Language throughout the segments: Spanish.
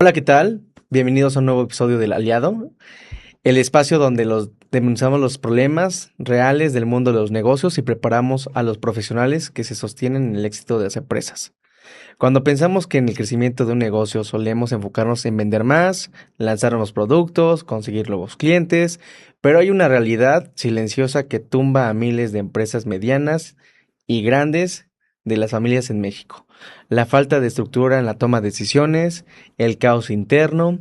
Hola, ¿qué tal? Bienvenidos a un nuevo episodio del Aliado, el espacio donde denunciamos los problemas reales del mundo de los negocios y preparamos a los profesionales que se sostienen en el éxito de las empresas. Cuando pensamos que en el crecimiento de un negocio solemos enfocarnos en vender más, lanzar nuevos productos, conseguir nuevos clientes, pero hay una realidad silenciosa que tumba a miles de empresas medianas y grandes de las familias en México. La falta de estructura en la toma de decisiones, el caos interno.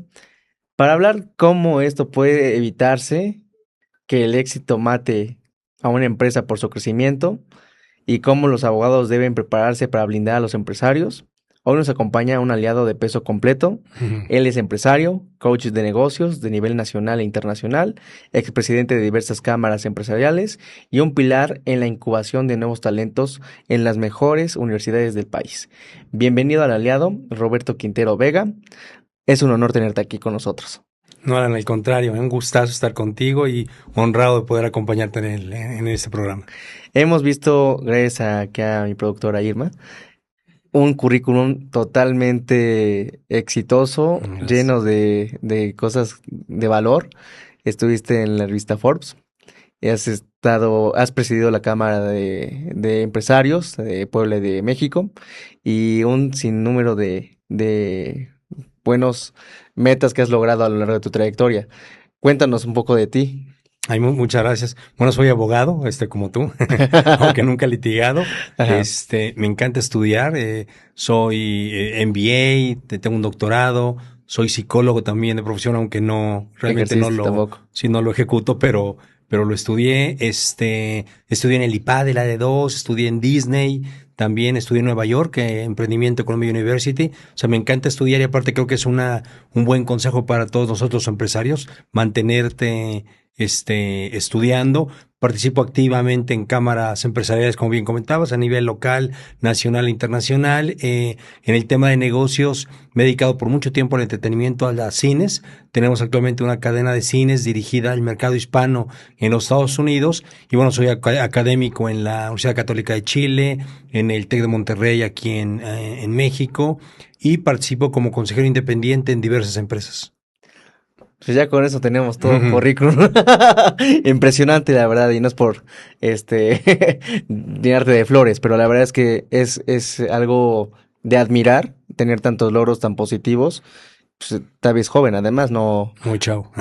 Para hablar cómo esto puede evitarse, que el éxito mate a una empresa por su crecimiento y cómo los abogados deben prepararse para blindar a los empresarios. Hoy nos acompaña un aliado de peso completo. Él es empresario, coach de negocios de nivel nacional e internacional, expresidente de diversas cámaras empresariales y un pilar en la incubación de nuevos talentos en las mejores universidades del país. Bienvenido al aliado, Roberto Quintero Vega. Es un honor tenerte aquí con nosotros. No, Alan, al contrario, un gustazo estar contigo y honrado de poder acompañarte en este programa. Hemos visto, gracias a mi productora Irma, un currículum totalmente exitoso, Gracias. lleno de cosas de valor. Estuviste en la revista Forbes, y has presidido la Cámara de Empresarios de Puebla y de México y un sinnúmero de buenos metas que has logrado a lo largo de tu trayectoria. Cuéntanos un poco de ti. Ay, muchas gracias. Bueno, soy abogado, como tú, aunque nunca he litigado. Ajá. Me encanta estudiar. Soy MBA, tengo un doctorado. Soy psicólogo también de profesión, aunque realmente Tampoco. sí no lo ejecuto, pero lo estudié. Estudié en el IPAD, el AD2, estudié en Disney. También estudié en Nueva York, Emprendimiento Columbia University. O sea, me encanta estudiar y aparte creo que es un buen consejo para todos nosotros empresarios, mantenerte estudiando. Participo activamente en cámaras empresariales, como bien comentabas, a nivel local, nacional e internacional. En el tema de negocios, me he dedicado por mucho tiempo al entretenimiento, a las cines. Tenemos actualmente una cadena de cines dirigida al mercado hispano en los Estados Unidos. Y bueno, soy académico en la Universidad Católica de Chile, en el TEC de Monterrey, aquí en México. Y participo como consejero independiente en diversas empresas. Pues ya con eso tenemos todo un currículum impresionante, la verdad, y no es por llenarte de flores, pero la verdad es que es algo de admirar tener tantos logros tan positivos. Pues, tal vez joven, además, no. Muy chavo.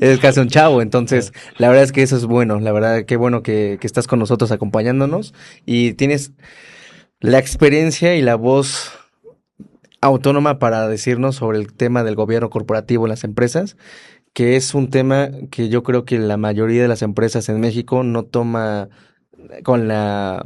Es casi un chavo, entonces la verdad es que eso es bueno, la verdad, qué bueno que estás con nosotros acompañándonos y tienes la experiencia y la voz autónoma para decirnos sobre el tema del gobierno corporativo en las empresas, que es un tema que yo creo que la mayoría de las empresas en México no toma con la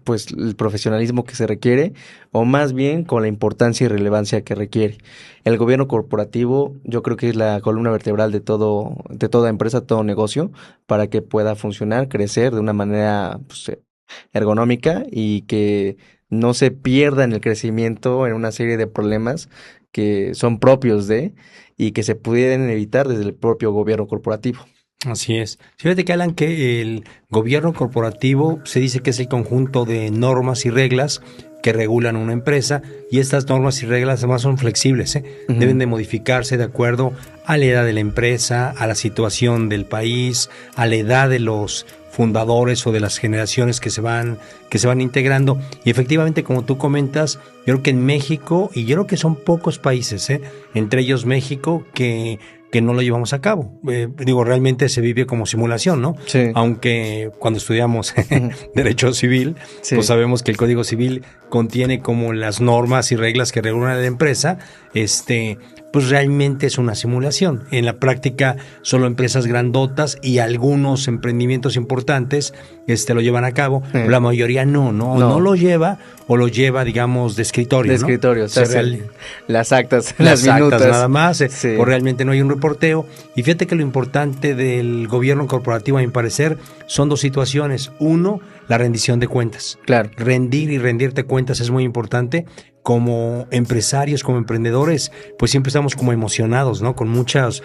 pues el profesionalismo que se requiere o más bien con la importancia y relevancia que requiere. El gobierno corporativo yo creo que es la columna vertebral de toda empresa, todo negocio para que pueda funcionar, crecer de una manera pues, ergonómica y que no se pierda en el crecimiento en una serie de problemas que son propios y que se pudieran evitar desde el propio gobierno corporativo. Así es. Fíjate que, Alan, que el gobierno corporativo se dice que es el conjunto de normas y reglas que regulan una empresa, y estas normas y reglas además son flexibles, Ujú. Deben de modificarse de acuerdo a la edad de la empresa, a la situación del país, a la edad de los fundadores o de las generaciones que se van integrando. Y efectivamente, como tú comentas, yo creo que en México, y yo creo que son pocos países, entre ellos México, que no lo llevamos a cabo. Realmente se vive como simulación, ¿no? Sí. Aunque cuando estudiamos derecho civil, Sí. pues sabemos que el Código Civil contiene como las normas y reglas que regulan a la empresa, pues realmente es una simulación. En la práctica, solo empresas grandotas y algunos emprendimientos importantes lo llevan a cabo. La mayoría no lo lleva, o lo lleva, digamos, de escritorio. De escritorio, ¿no? O sea, las actas, las minutas. Actas nada más, Sí. o realmente no hay un reporteo. Y fíjate que lo importante del gobierno corporativo, a mi parecer, son dos situaciones. Uno, la rendición de cuentas. Claro. Rendir y rendirte cuentas es muy importante. Como empresarios, como emprendedores, pues siempre estamos como emocionados, ¿no? Con muchos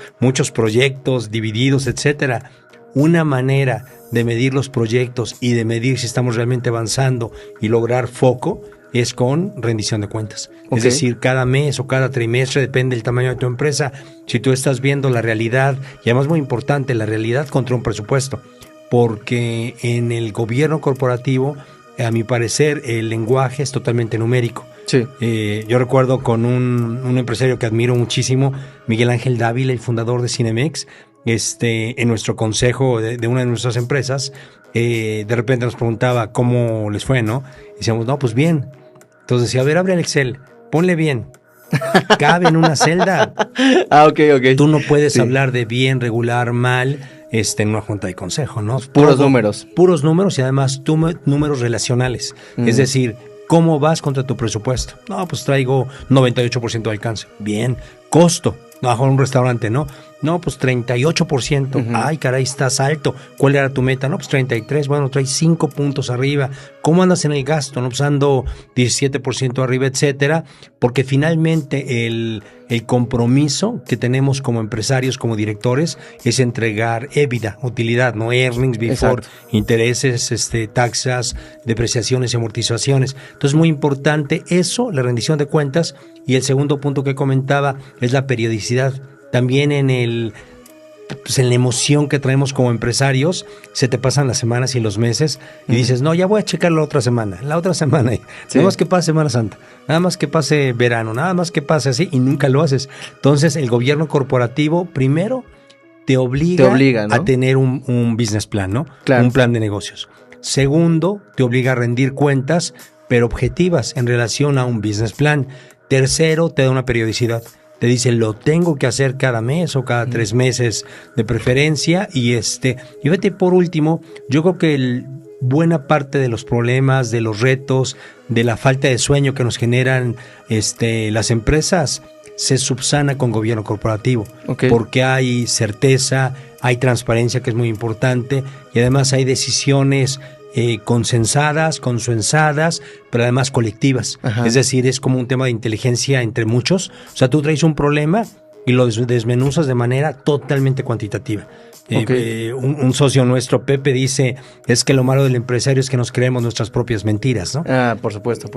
proyectos divididos, etcétera. Una manera de medir los proyectos y de medir si estamos realmente avanzando y lograr foco es con rendición de cuentas. Ok. Es decir, cada mes o cada trimestre, depende del tamaño de tu empresa, si tú estás viendo la realidad, y además muy importante, la realidad contra un presupuesto, porque en el gobierno corporativo, a mi parecer, el lenguaje es totalmente numérico. Sí. Yo recuerdo con un empresario que admiro muchísimo, Miguel Ángel Dávila, el fundador de Cinemex, en nuestro consejo de una de nuestras empresas, de repente nos preguntaba cómo les fue, ¿no? Y decíamos, no, pues bien. Entonces decía, a ver, abre el Excel, ponle bien. Cabe en una celda. Ok. Tú no puedes Sí. hablar de bien, regular, mal, en una junta de consejo, ¿no? Puros números. Puros números y además números relacionales. Es decir, ¿cómo vas contra tu presupuesto? No, pues traigo 98% de alcance. Bien. Costo. Bajo un restaurante, ¿no? No, pues 38%. Ay, caray, estás alto. ¿Cuál era tu meta? No, pues 33. Bueno, traes 5 puntos arriba. ¿Cómo andas en el gasto? No, pues ando 17% arriba, etcétera. Porque finalmente el compromiso que tenemos como empresarios, como directores, es entregar EBITDA, utilidad, no earnings before, Exacto. intereses, taxas, depreciaciones y amortizaciones. Entonces, muy importante eso, la rendición de cuentas. Y el segundo punto que comentaba es la periodicidad. También en la emoción que traemos como empresarios, se te pasan las semanas y los meses y dices, no, ya voy a checar la otra semana, Sí. nada más que pase Semana Santa, nada más que pase verano, nada más que pase así y nunca lo haces. Entonces, el gobierno corporativo, primero, te obliga, ¿no? a tener un business plan, ¿no? Claro. Un plan de negocios. Segundo, te obliga a rendir cuentas, pero objetivas en relación a un business plan. Tercero, te da una periodicidad. Te dice, lo tengo que hacer cada mes o cada 3 meses de preferencia. Y fíjate, por último, yo creo que buena parte de los problemas, de los retos, de la falta de sueño que nos generan las empresas, se subsana con gobierno corporativo. Okay. Porque hay certeza, hay transparencia, que es muy importante, y además hay decisiones consensadas, consensuadas, pero además colectivas. Ajá. Es decir, es como un tema de inteligencia entre muchos. O sea, tú traes un problema y lo desmenuzas de manera totalmente cuantitativa. Okay. Un socio nuestro, Pepe, dice, es que lo malo del empresario es que nos creemos nuestras propias mentiras, ¿no? Ah, por supuesto.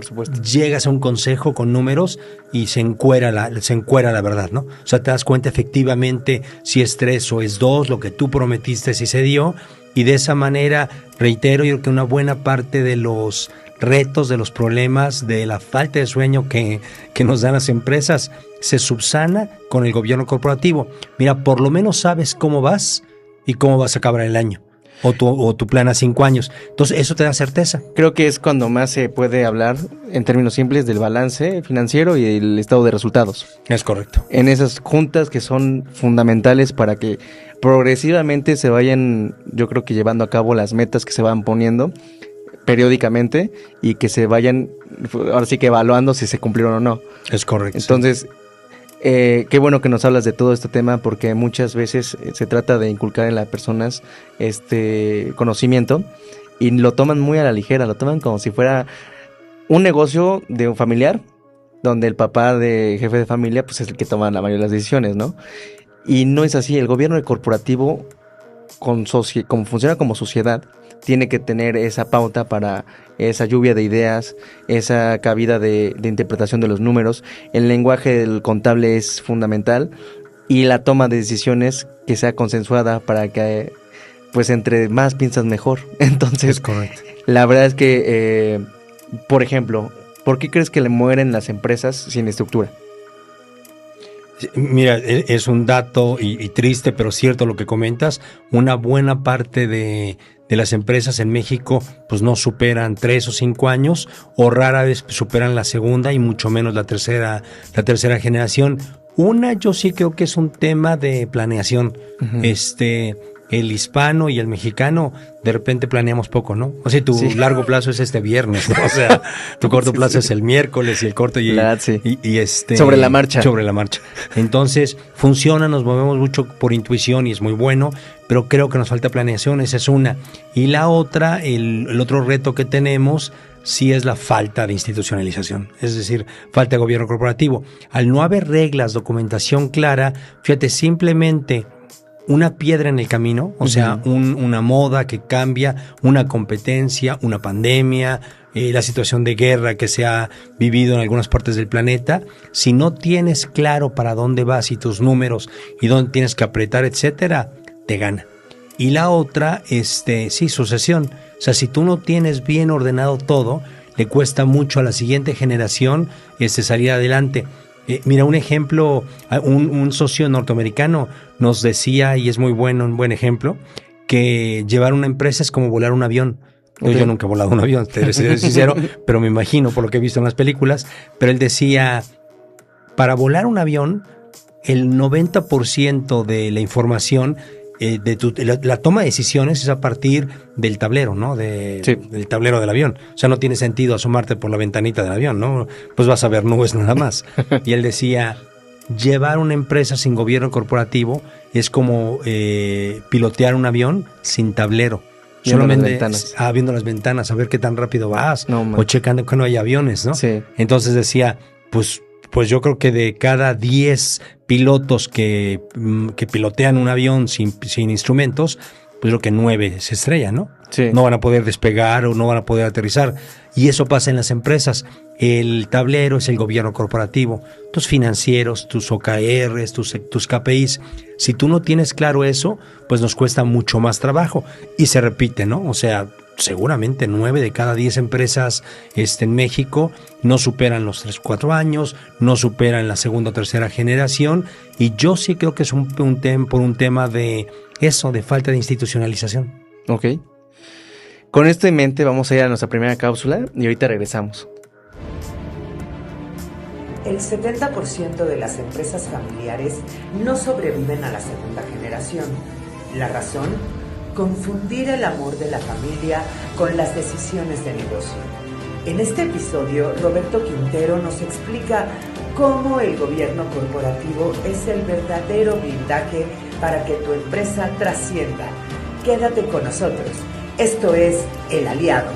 Llegas a un consejo con números y se encuera la verdad, ¿no? O sea, te das cuenta efectivamente si es 3 o es 2, lo que tú prometiste si se dio, y de esa manera, reitero, yo creo que una buena parte de los retos, de los problemas, de la falta de sueño que nos dan las empresas, se subsana con el gobierno corporativo. Mira, por lo menos sabes cómo vas y cómo vas a acabar el año. O tu plan a 5 años. Entonces, eso te da certeza. Creo que es cuando más se puede hablar, en términos simples, del balance financiero y el estado de resultados. Es correcto. En esas juntas que son fundamentales para que progresivamente se vayan, yo creo que llevando a cabo las metas que se van poniendo periódicamente y que se vayan, ahora sí que evaluando si se cumplieron o no. Es correcto. Entonces, qué bueno que nos hablas de todo este tema, porque muchas veces se trata de inculcar en las personas este conocimiento y lo toman muy a la ligera, lo toman como si fuera un negocio de un familiar, donde el papá de jefe de familia pues es el que toma la mayoría de las decisiones, ¿no? Y no es así. El gobierno corporativo, como funciona como sociedad, tiene que tener esa pauta para esa lluvia de ideas, esa cabida de interpretación de los números. El lenguaje del contable es fundamental y la toma de decisiones que sea consensuada para que, pues, entre más piensas mejor. Entonces, es correcto. La verdad es que, por ejemplo, ¿por qué crees que le mueren las empresas sin estructura? Mira, es un dato y triste, pero cierto lo que comentas. Una buena parte de las empresas en México pues no superan 3 o 5 años, o rara vez superan la segunda y mucho menos la tercera generación. Yo sí creo que es un tema de planeación. Uh-huh. El hispano y el mexicano de repente planeamos poco, ¿no? O sea, tu largo plazo es este viernes, ¿no? O sea, tu corto plazo es el miércoles y el corto y sobre la marcha. Sobre la marcha. Entonces, funciona, nos movemos mucho por intuición y es muy bueno, pero creo que nos falta planeación, esa es una. Y la otra, el otro reto que tenemos, sí es la falta de institucionalización, es decir, falta de gobierno corporativo. Al no haber reglas, documentación clara, fíjate, simplemente una piedra en el camino, o sea, una moda que cambia, una competencia, una pandemia, la situación de guerra que se ha vivido en algunas partes del planeta, si no tienes claro para dónde vas y tus números y dónde tienes que apretar, etcétera, te gana. Y la otra, sí, sucesión. O sea, si tú no tienes bien ordenado todo, le cuesta mucho a la siguiente generación salir adelante. Mira, un ejemplo, un socio norteamericano nos decía, y es muy bueno, un buen ejemplo, que llevar una empresa es como volar un avión. Okay. Yo nunca he volado un avión, te seré sincero, pero me imagino por lo que he visto en las películas. Pero él decía, para volar un avión, el 90% de la información la toma de decisiones es a partir del tablero, ¿no? Del tablero del avión. O sea, no tiene sentido asomarte por la ventanita del avión, ¿no? Pues vas a ver nubes nada más. Y él decía, llevar una empresa sin gobierno corporativo es como pilotear un avión sin tablero. Solamente viendo las ventanas, a ver qué tan rápido vas, o checando que no hay aviones, ¿no? Sí. Entonces decía, pues yo creo que de cada 10 pilotos que pilotean un avión sin instrumentos, pues creo que 9 se estrellan, ¿no? Sí. No van a poder despegar o no van a poder aterrizar. Y eso pasa en las empresas. El tablero es el gobierno corporativo, tus financieros, tus OKRs, tus KPIs. Si tú no tienes claro eso, pues nos cuesta mucho más trabajo. Y se repite, ¿no? O sea, seguramente 9 de cada 10 empresas en México no superan los 3-4 años, no superan la segunda o tercera generación, y yo sí creo que es por un tema de eso, de falta de institucionalización. Ok. Con esto en mente vamos a ir a nuestra primera cápsula y ahorita regresamos. El 70% de las empresas familiares no sobreviven a la segunda generación. La razón: confundir el amor de la familia con las decisiones de negocio. En este episodio, Roberto Quintero nos explica cómo el gobierno corporativo es el verdadero blindaje para que tu empresa trascienda. Quédate con nosotros. Esto es El Aliado.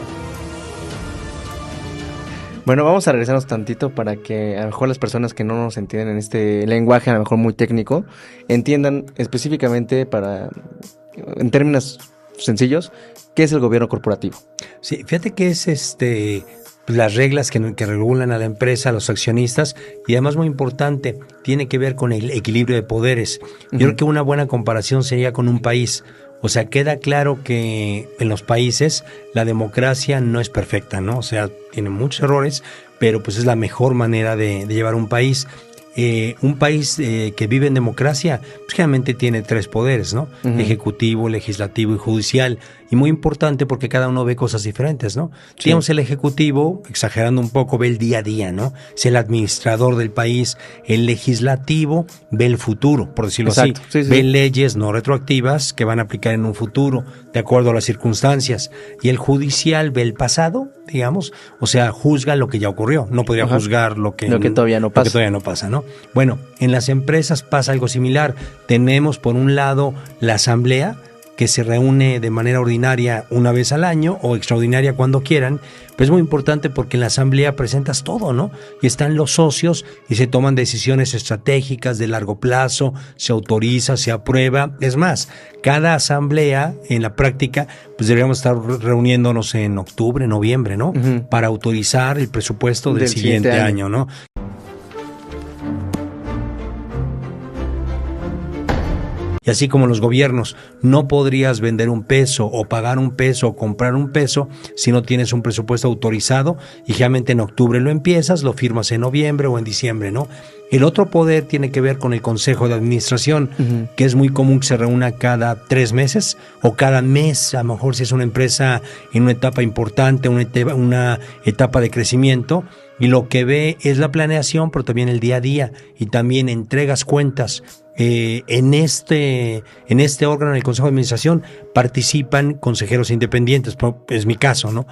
Bueno, vamos a regresarnos tantito para que a lo mejor las personas que no nos entienden en este lenguaje, a lo mejor muy técnico, entiendan específicamente en términos sencillos, ¿qué es el gobierno corporativo? Sí, fíjate que es las reglas que regulan a la empresa, a los accionistas, y además muy importante, tiene que ver con el equilibrio de poderes. Yo creo que una buena comparación sería con un país. O sea, queda claro que en los países la democracia no es perfecta, ¿no? O sea, tiene muchos errores, pero pues es la mejor manera de llevar un país. Un país que vive en democracia, pues generalmente tiene 3 poderes, ¿no? Uh-huh. Ejecutivo, legislativo y judicial. Y muy importante porque cada uno ve cosas diferentes, ¿no? Sí. Digamos, el ejecutivo, exagerando un poco, ve el día a día, ¿no? Es el administrador del país. El legislativo ve el futuro, por decirlo Exacto. así. Sí, sí. Ve leyes no retroactivas que van a aplicar en un futuro, de acuerdo a las circunstancias. Y el judicial ve el pasado, digamos, o sea, juzga lo que ya ocurrió. No podría Ajá. juzgar lo que todavía no pasa. Lo que todavía no pasa, ¿no? Bueno, en las empresas pasa algo similar. Tenemos, por un lado, la asamblea, que se reúne de manera ordinaria una vez al año o extraordinaria cuando quieran, pero es muy importante porque en la asamblea presentas todo, ¿no? Y están los socios y se toman decisiones estratégicas de largo plazo, se autoriza, se aprueba. Es más, cada asamblea en la práctica, pues deberíamos estar reuniéndonos en octubre, noviembre, ¿no? Uh-huh. Para autorizar el presupuesto del siguiente año, ¿no? Y así como los gobiernos, no podrías vender un peso o pagar un peso o comprar un peso si no tienes un presupuesto autorizado, y generalmente en octubre lo empiezas, lo firmas en noviembre o en diciembre, ¿no? El otro poder tiene que ver con el Consejo de Administración, uh-huh. que es muy común que se reúna cada 3 meses o cada mes, a lo mejor si es una empresa en una etapa importante, una etapa de crecimiento, y lo que ve es la planeación, pero también el día a día, y también entregas cuentas. En este órgano, en el Consejo de Administración, participan consejeros independientes, es mi caso, ¿no?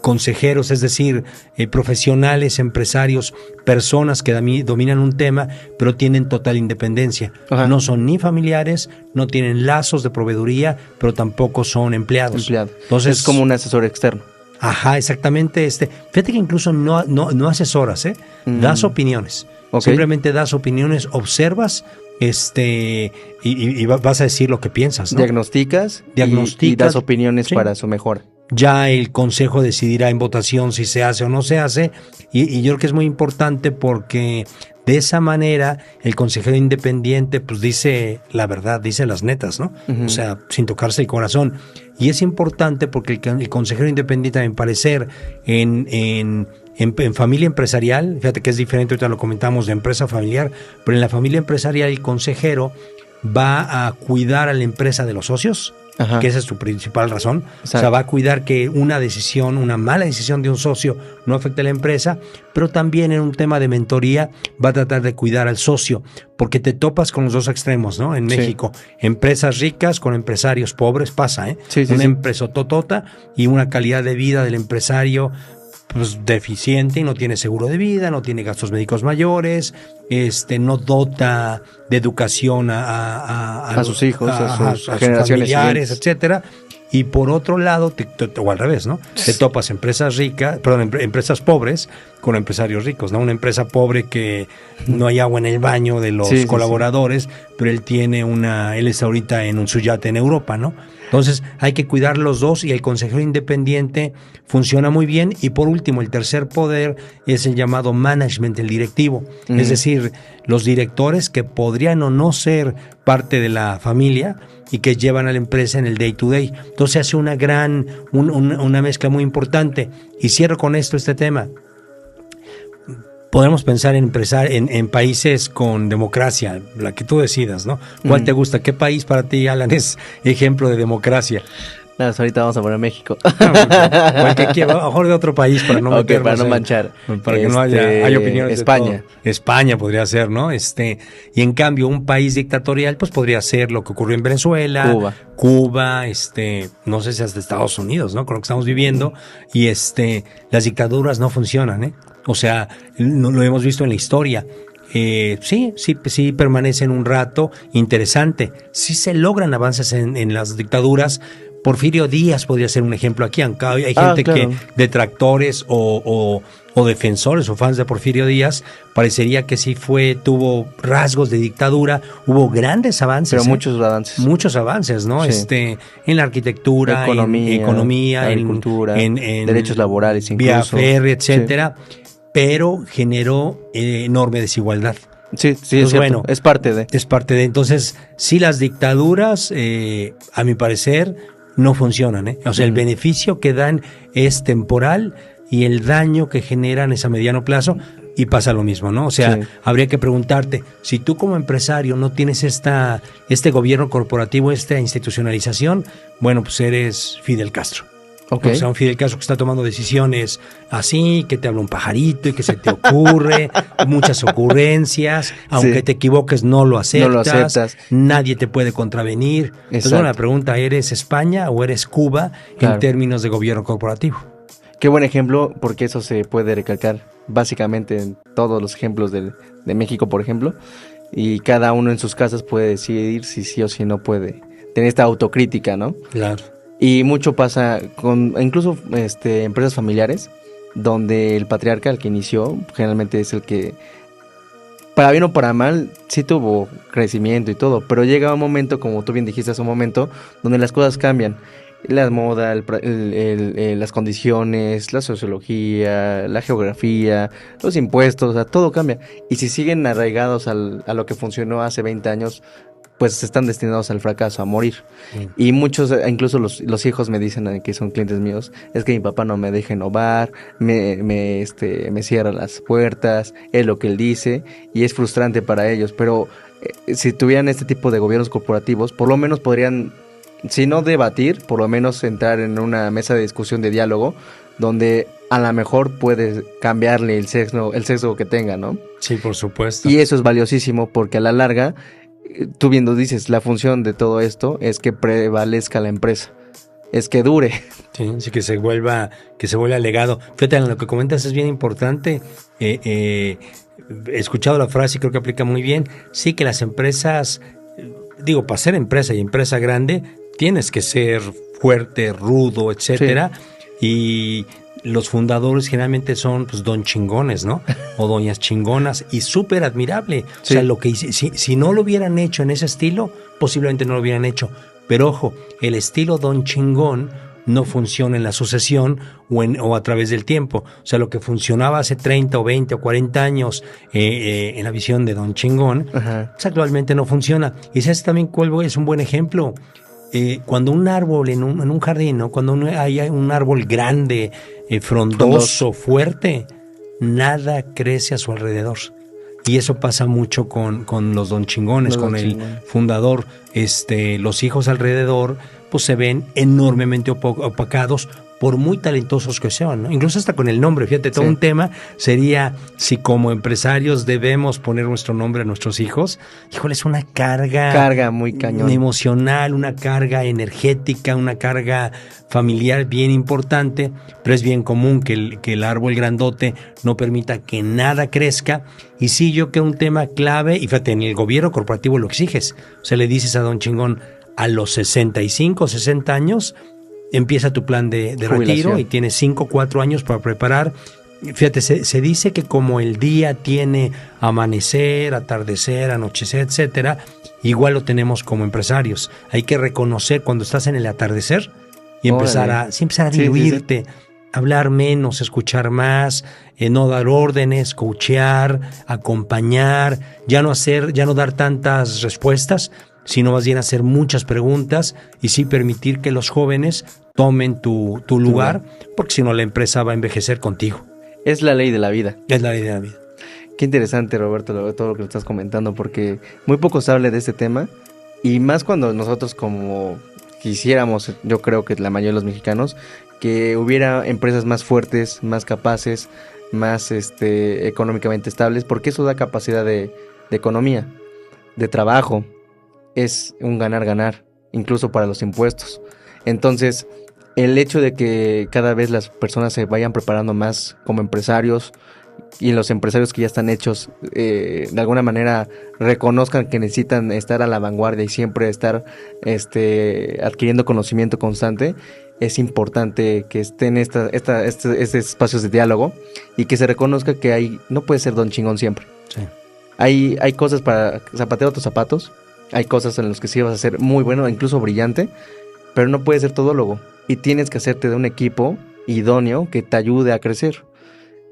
Consejeros, es decir, profesionales, empresarios, personas que dominan un tema, pero tienen total independencia. Ajá. No son ni familiares, no tienen lazos de proveeduría, pero tampoco son empleados. Entonces, es como un asesor externo. Ajá, exactamente. Fíjate que incluso no asesoras, das opiniones. Okay. Simplemente das opiniones, observas, y vas a decir lo que piensas, ¿no? Diagnosticas y das opiniones sí. para su mejora. ya el consejo decidirá en votación si se hace o no se hace, y yo creo que es muy importante porque de esa manera el consejero independiente pues dice la verdad, dice las netas, ¿no? O sea, sin tocarse el corazón. Y es importante porque el consejero independiente, a mi parecer, en familia empresarial, fíjate que es diferente, ahorita lo comentamos de empresa familiar, pero en la familia empresarial el consejero va a cuidar a la empresa de los socios, Ajá. que esa es su principal razón. Exacto. O sea, va a cuidar que una mala decisión de un socio no afecte a la empresa, pero también en un tema de mentoría va a tratar de cuidar al socio, porque te topas con los dos extremos, ¿no? En México, empresas ricas con empresarios pobres, pasa, ¿eh? Sí, Una empresa totota y una calidad de vida del empresario pues deficiente, y no tiene seguro de vida, no tiene gastos médicos mayores, no dota de educación a sus hijos, a sus generaciones familiares, siguientes, etcétera. Y por otro lado, o al revés, ¿no? Te topas empresas empresas pobres con empresarios ricos, ¿no? Una empresa pobre que no hay agua en el baño de los colaboradores, pero él está ahorita en su yate en Europa, ¿no? Entonces hay que cuidar los dos, y el consejero independiente funciona muy bien. Y por último, el tercer poder es el llamado management, el directivo. Es decir, los directores que podrían o no ser parte de la familia y que llevan a la empresa en el day to day. Entonces hace una mezcla muy importante. Y cierro con este tema. Podemos pensar en países con democracia, la que tú decidas, ¿no? ¿Cuál te gusta? ¿Qué país para ti, Alan, es ejemplo de democracia? No, ahorita vamos a poner México. A lo mejor de otro país para no meternos, para no manchar. Para que no haya opiniones. España. De todo. España podría ser, ¿no? Y en cambio, un país dictatorial, pues podría ser lo que ocurrió en Venezuela, Cuba, no sé si hasta Estados Unidos, ¿no? Con lo que estamos viviendo. Y las dictaduras no funcionan, ¿eh? O sea, lo hemos visto en la historia. Sí permanecen un rato, interesante. Sí se logran avances en las dictaduras. Porfirio Díaz podría ser un ejemplo aquí. Hay gente que detractores o defensores o fans de Porfirio Díaz, parecería que sí tuvo rasgos de dictadura, hubo grandes avances. Pero muchos avances. Muchos avances, ¿no? Sí. En la arquitectura, economía, agricultura, en derechos laborales incluso. Vía férrea, etcétera. Sí. Pero generó enorme desigualdad. Sí, es bueno, es parte de. Entonces, sí, las dictaduras, a mi parecer, no funcionan, ¿eh? O sea, el beneficio que dan es temporal y el daño que generan es a mediano plazo, y pasa lo mismo, ¿no? O sea, habría que preguntarte, si tú como empresario no tienes este gobierno corporativo, esta institucionalización, bueno, pues eres Fidel Castro. O sea, un Fidel Castro que está tomando decisiones así, que te habla un pajarito y que se te ocurre, muchas ocurrencias, aunque te equivoques no lo aceptas, nadie te puede contravenir. Entonces, la pregunta, ¿eres España o eres Cuba en términos de gobierno corporativo? Qué buen ejemplo, porque eso se puede recalcar básicamente en todos los ejemplos de México, por ejemplo, y cada uno en sus casas puede decidir si sí o si no puede tener esta autocrítica, ¿no? Claro. Y mucho pasa con incluso empresas familiares, donde el patriarca, el que inició, generalmente es el que, para bien o para mal, sí tuvo crecimiento y todo, pero llega un momento, como tú bien dijiste hace un momento, donde las cosas cambian. La moda, las condiciones, la sociología, la geografía, los impuestos, o sea, todo cambia. Y si siguen arraigados a lo que funcionó hace 20 años, pues están destinados al fracaso, a morir. Y muchos, incluso los hijos me dicen, que son clientes míos, es que mi papá no me deja innovar, me cierra las puertas, es lo que él dice, y es frustrante para ellos. Pero si tuvieran este tipo de gobiernos corporativos, por lo menos podrían, si no debatir, por lo menos entrar en una mesa de discusión, de diálogo, donde a lo mejor puedes cambiarle el sesgo que tenga, ¿no? Sí, por supuesto. Y eso es valiosísimo, porque a la larga, tú viendo dices, la función de todo esto es que prevalezca la empresa, es que dure. Sí, que se vuelva legado. Fíjate, en lo que comentas es bien importante. He escuchado la frase y creo que aplica muy bien. Sí, que las empresas, para ser empresa y empresa grande, tienes que ser fuerte, rudo, etcétera. Y los fundadores generalmente son don chingones, ¿no? O doñas chingonas, y súper admirable. O sea, lo que si no lo hubieran hecho en ese estilo, posiblemente no lo hubieran hecho. Pero ojo, el estilo don chingón no funciona en la sucesión o a través del tiempo. O sea, lo que funcionaba hace 30 o 20 o 40 años en la visión de Don Chingón, pues actualmente no funciona. Y ese también cuál es un buen ejemplo. Cuando un árbol en un jardín, ¿no? Cuando hay un árbol grande, frondoso, fuerte, nada crece a su alrededor. Y eso pasa mucho con los Don Chingones, con el fundador. Los hijos alrededor pues se ven enormemente opacados por muy talentosos que sean, ¿no? Incluso hasta con el nombre. Fíjate, todo un tema sería si como empresarios debemos poner nuestro nombre a nuestros hijos. Híjole, es una carga muy cañón, emocional, una carga energética, una carga familiar bien importante, pero es bien común que el árbol grandote no permita que nada crezca. Y sí, yo creo que un tema clave, y fíjate, en el gobierno corporativo lo exiges. O sea, le dices a Don Chingón, a los 65, 60 años, empieza tu plan de retiro y tienes 5 o 4 años para preparar. Fíjate, se dice que como el día tiene amanecer, atardecer, anochecer, etcétera, igual lo tenemos como empresarios. Hay que reconocer cuando estás en el atardecer y empezar a diluirte, hablar menos, escuchar más, no dar órdenes, coachear, acompañar, ya no dar tantas respuestas, sino más bien hacer muchas preguntas y sí permitir que los jóvenes tomen tu lugar, porque si no la empresa va a envejecer contigo. Es la ley de la vida. Es la ley de la vida. Qué interesante, Roberto, todo lo que estás comentando, porque muy poco se habla de este tema, y más cuando nosotros como quisiéramos, yo creo que la mayoría de los mexicanos, que hubiera empresas más fuertes, más capaces, más económicamente estables, porque eso da capacidad de economía, de trabajo. Es un ganar-ganar, incluso para los impuestos. Entonces, el hecho de que cada vez las personas se vayan preparando más como empresarios, y los empresarios que ya están hechos, de alguna manera reconozcan que necesitan estar a la vanguardia y siempre estar adquiriendo conocimiento constante, es importante que estén estos espacios de diálogo y que se reconozca que no puede ser Don Chingón siempre. Sí. Hay cosas para zapatear tus zapatos. Hay cosas en las que sí vas a ser muy bueno, incluso brillante, pero no puedes ser todólogo. Y tienes que hacerte de un equipo idóneo que te ayude a crecer.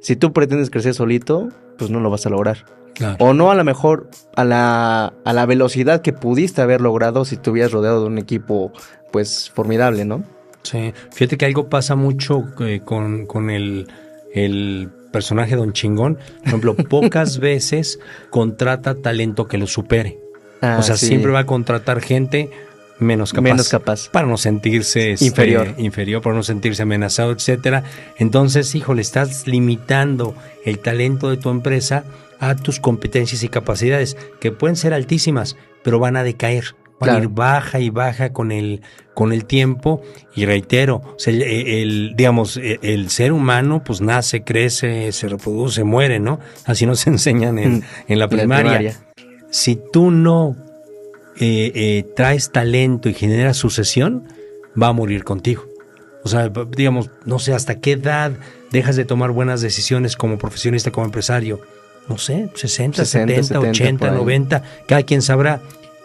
Si tú pretendes crecer solito, pues no lo vas a lograr. Claro. O no a lo mejor a la velocidad que pudiste haber logrado si te hubieras rodeado de un equipo pues formidable, ¿no? Sí, fíjate que algo pasa mucho con el personaje Don Chingón. Por ejemplo, pocas veces contrata talento que lo supere. O sea, siempre va a contratar gente menos capaz. Para no sentirse inferior, para no sentirse amenazado, etcétera. Entonces, híjole, estás limitando el talento de tu empresa a tus competencias y capacidades, que pueden ser altísimas, pero van a decaer. Van a ir baja y baja con el tiempo. Y reitero, o sea, el ser humano pues nace, crece, se reproduce, muere, ¿no? Así nos enseñan en la primaria. Si tú no traes talento y generas sucesión, va a morir contigo. O sea, digamos, no sé hasta qué edad dejas de tomar buenas decisiones como profesionista, como empresario. No sé, 60, 70, 80, 90, cada quien sabrá.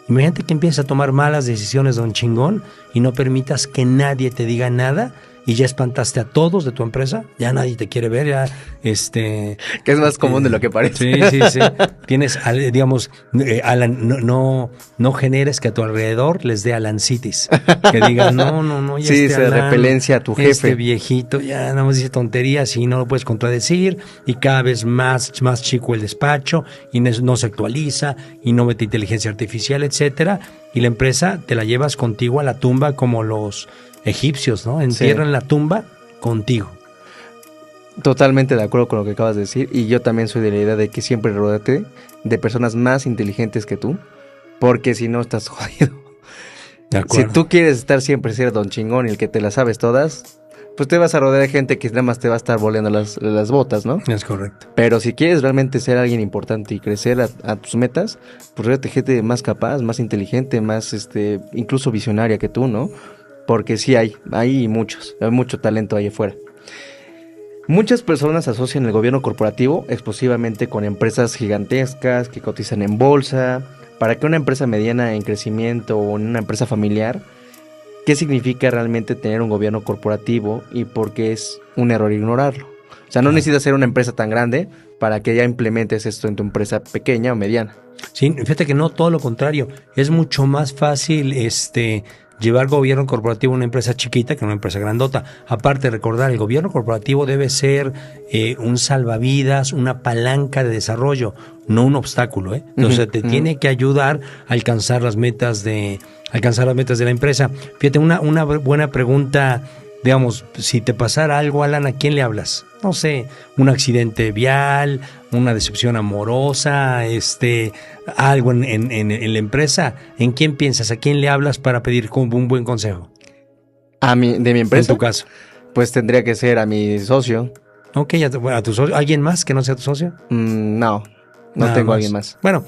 Imagínate que empiezas a tomar malas decisiones, Don Chingón, y no permitas que nadie te diga nada, y ya espantaste a todos de tu empresa, ya nadie te quiere ver, ya que es más común de lo que parece. Sí. Tienes, digamos, no generes que a tu alrededor les dé alancitis, que digan, no, ya sí, se repelencia a tu jefe. Este viejito ya nada más dice tonterías y no lo puedes contradecir, y cada vez más chico el despacho, y no se actualiza, y no mete inteligencia artificial, etcétera, y la empresa te la llevas contigo a la tumba como los egipcios, ¿no? Entierran la tumba contigo. Totalmente de acuerdo con lo que acabas de decir, y yo también soy de la idea de que siempre rodéate de personas más inteligentes que tú, porque si no estás jodido. De acuerdo. Si tú quieres estar siempre ser Don Chingón y el que te las sabes todas, pues te vas a rodear de gente que nada más te va a estar volando las botas, ¿no? Es correcto. Pero si quieres realmente ser alguien importante y crecer a tus metas, pues rodéate de gente más capaz, más inteligente, más incluso visionaria que tú, ¿no? Porque sí hay mucho talento ahí afuera. Muchas personas asocian el gobierno corporativo exclusivamente con empresas gigantescas que cotizan en bolsa, para que una empresa mediana en crecimiento o una empresa familiar, qué significa realmente tener un gobierno corporativo y por qué es un error ignorarlo. O sea, no necesitas ser una empresa tan grande para que ya implementes esto en tu empresa pequeña o mediana. Sí, fíjate que no, todo lo contrario. Es mucho más fácil llevar gobierno corporativo a una empresa chiquita que a una empresa grandota. Aparte, recordar, el gobierno corporativo debe ser un salvavidas, una palanca de desarrollo, no un obstáculo, ¿eh? Entonces te tiene que ayudar a alcanzar las metas de la empresa. Fíjate, una buena pregunta. Digamos, si te pasara algo, Alan, ¿a quién le hablas? No sé, un accidente vial, una decepción amorosa, algo en la empresa. ¿En quién piensas? ¿A quién le hablas para pedir un buen consejo? De mi empresa. En tu caso. Pues tendría que ser a mi socio. Ok, a tu socio. ¿Alguien más que no sea tu socio? No Nada tengo más. alguien más. Bueno,